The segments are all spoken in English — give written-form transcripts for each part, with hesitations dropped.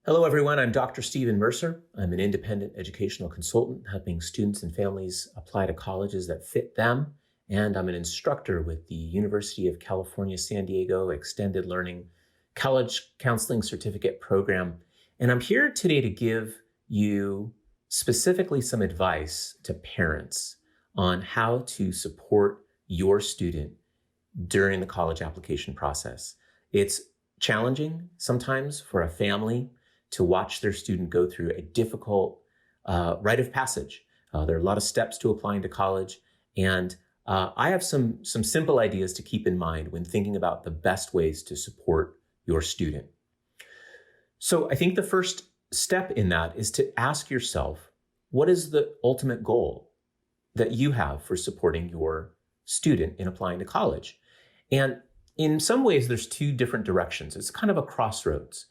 Hello, everyone. I'm Dr. Stephen Mercer. I'm an independent educational consultant helping students and families apply to colleges that fit them. And I'm an instructor with the University of California, San Diego Extended Learning College Counseling Certificate Program. And I'm here today to give you specifically some advice to parents on how to support your student during the college application process. It's challenging sometimes for a family to watch their student go through a difficult rite of passage. There are a lot of steps to applying to college, and I have some simple ideas to keep in mind when thinking about the best ways to support your student. So I think the first step in that is to ask yourself, what is the ultimate goal that you have for supporting your student in applying to college? And in some ways, there's two different directions. It's kind of a crossroads.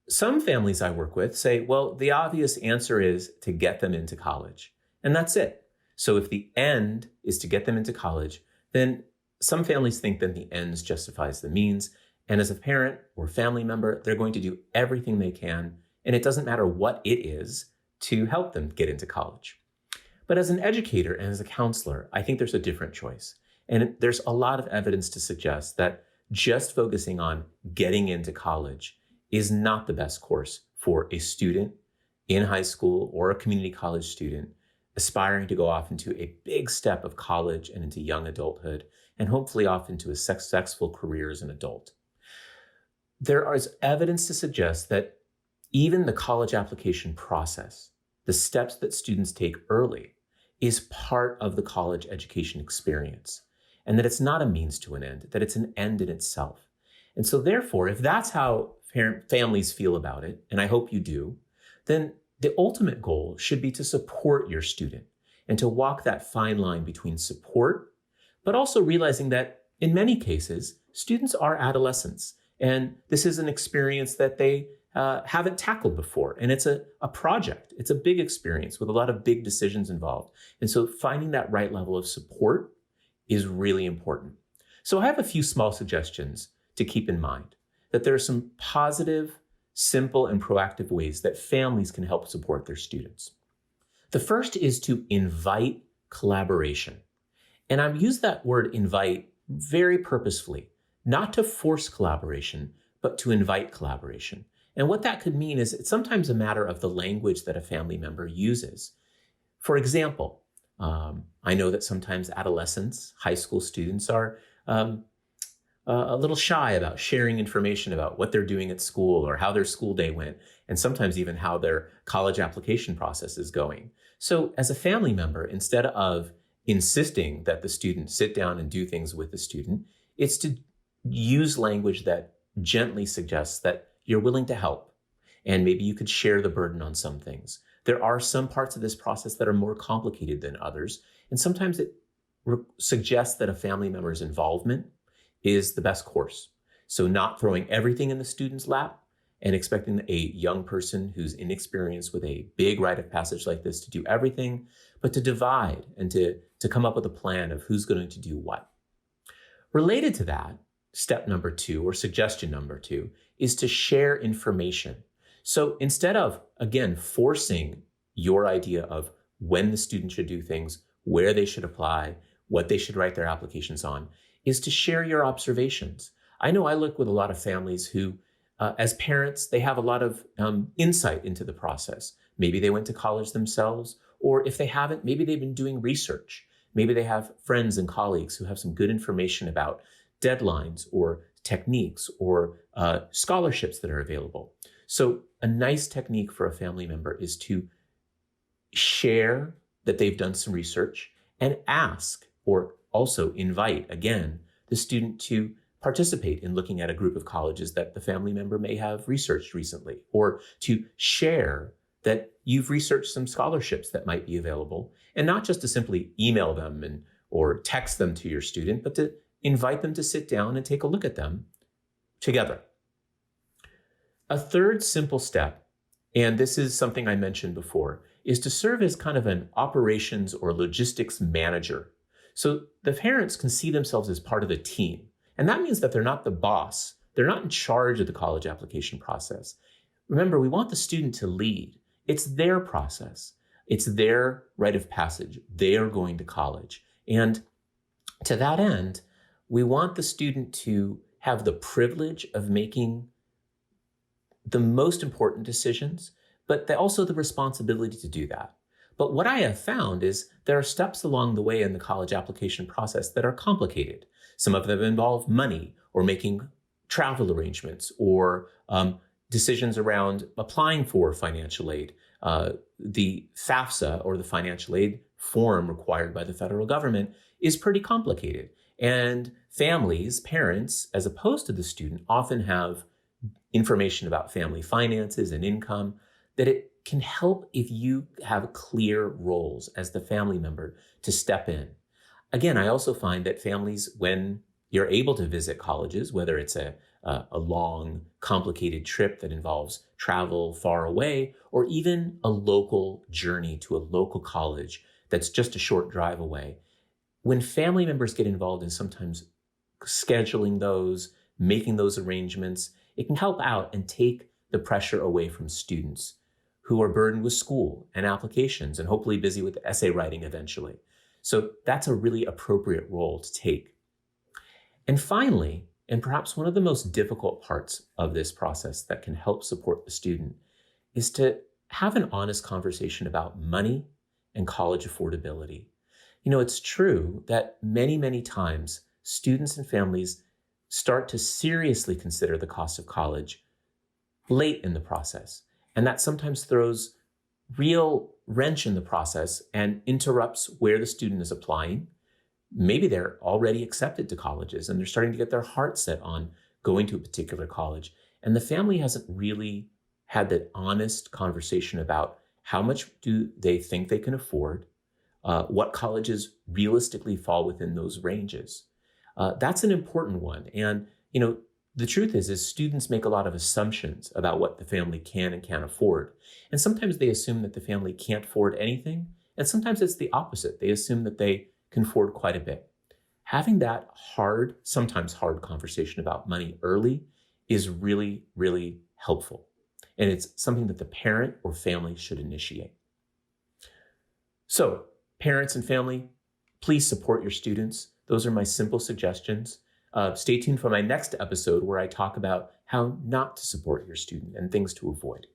Some families I work with say, well, the obvious answer is to get them into college, and that's it. So if the end is to get them into college, then some families think that the ends justifies the means. And as a parent or family member, they're going to do everything they can, and it doesn't matter what it is, to help them get into college. But as an educator and as a counselor, I think there's a different choice. And there's a lot of evidence to suggest that just focusing on getting into college is not the best course for a student in high school or a community college student aspiring to go off into a big step of college and into young adulthood, and hopefully off into a successful career as an adult. There is evidence to suggest that even the college application process, the steps that students take early, is part of the college education experience, and that it's not a means to an end, that it's an end in itself. And so therefore, if that's how families feel about it, and I hope you do, then the ultimate goal should be to support your student and to walk that fine line between support, but also realizing that in many cases, students are adolescents, and this is an experience that they haven't tackled before. And it's a project. It's a big experience with a lot of big decisions involved. And so finding that right level of support is really important. So I have a few small suggestions to keep in mind, that there are some positive, simple, and proactive ways that families can help support their students. The first is to invite collaboration. And I've used that word invite very purposefully, not to force collaboration, but to invite collaboration. And what that could mean is it's sometimes a matter of the language that a family member uses. For example, I know that sometimes adolescents, high school students are a little shy about sharing information about what they're doing at school or how their school day went, and sometimes even how their college application process is going. So as a family member, instead of insisting that the student sit down and do things with the student, it's to use language that gently suggests that you're willing to help, and maybe you could share the burden on some things. There are some parts of this process that are more complicated than others, and sometimes it suggests that a family member's involvement is the best course. So not throwing everything in the student's lap and expecting a young person who's inexperienced with a big rite of passage like this to do everything, but to divide and to come up with a plan of who's going to do what. Related to that, step number 2 or suggestion number 2 is to share information. So instead of, again, forcing your idea of when the student should do things, where they should apply, what they should write their applications on, is to share your observations. I know I look with a lot of families who, as parents, they have a lot of insight into the process. Maybe they went to college themselves, or if they haven't, maybe they've been doing research. Maybe they have friends and colleagues who have some good information about deadlines or techniques or scholarships that are available. So a nice technique for a family member is to share that they've done some research and ask or also invite, again, the student to participate in looking at a group of colleges that the family member may have researched recently, or to share that you've researched some scholarships that might be available, and not just to simply email them or text them to your student, but to invite them to sit down and take a look at them together. A third simple step, and this is something I mentioned before, is to serve as kind of an operations or logistics manager. So the parents can see themselves as part of the team. And that means that they're not the boss. They're not in charge of the college application process. Remember, we want the student to lead. It's their process. It's their rite of passage. They are going to college. And to that end, we want the student to have the privilege of making the most important decisions, but also the responsibility to do that. But what I have found is there are steps along the way in the college application process that are complicated. Some of them involve money or making travel arrangements or decisions around applying for financial aid. The FAFSA, or the financial aid form required by the federal government, is pretty complicated. And families, parents, as opposed to the student, often have information about family finances and income that it can help if you have clear roles as the family member to step in. Again, I also find that families, when you're able to visit colleges, whether it's a long, complicated trip that involves travel far away, or even a local journey to a local college that's just a short drive away, when family members get involved in sometimes scheduling those, making those arrangements, it can help out and take the pressure away from students who are burdened with school and applications and hopefully busy with essay writing eventually. So that's a really appropriate role to take. And finally, and perhaps one of the most difficult parts of this process that can help support the student, is to have an honest conversation about money and college affordability. It's true that many, many times students and families start to seriously consider the cost of college late in the process. And that sometimes throws real wrench in the process and interrupts where the student is applying. Maybe they're already accepted to colleges and they're starting to get their heart set on going to a particular college. And the family hasn't really had that honest conversation about how much do they think they can afford, what colleges realistically fall within those ranges. That's an important one. And, the truth is students make a lot of assumptions about what the family can and can't afford. And sometimes they assume that the family can't afford anything. And sometimes it's the opposite. They assume that they can afford quite a bit. Having that sometimes hard conversation about money early is really, really helpful. And it's something that the parent or family should initiate. So, parents and family, please support your students. Those are my simple suggestions. Stay tuned for my next episode where I talk about how not to support your student and things to avoid.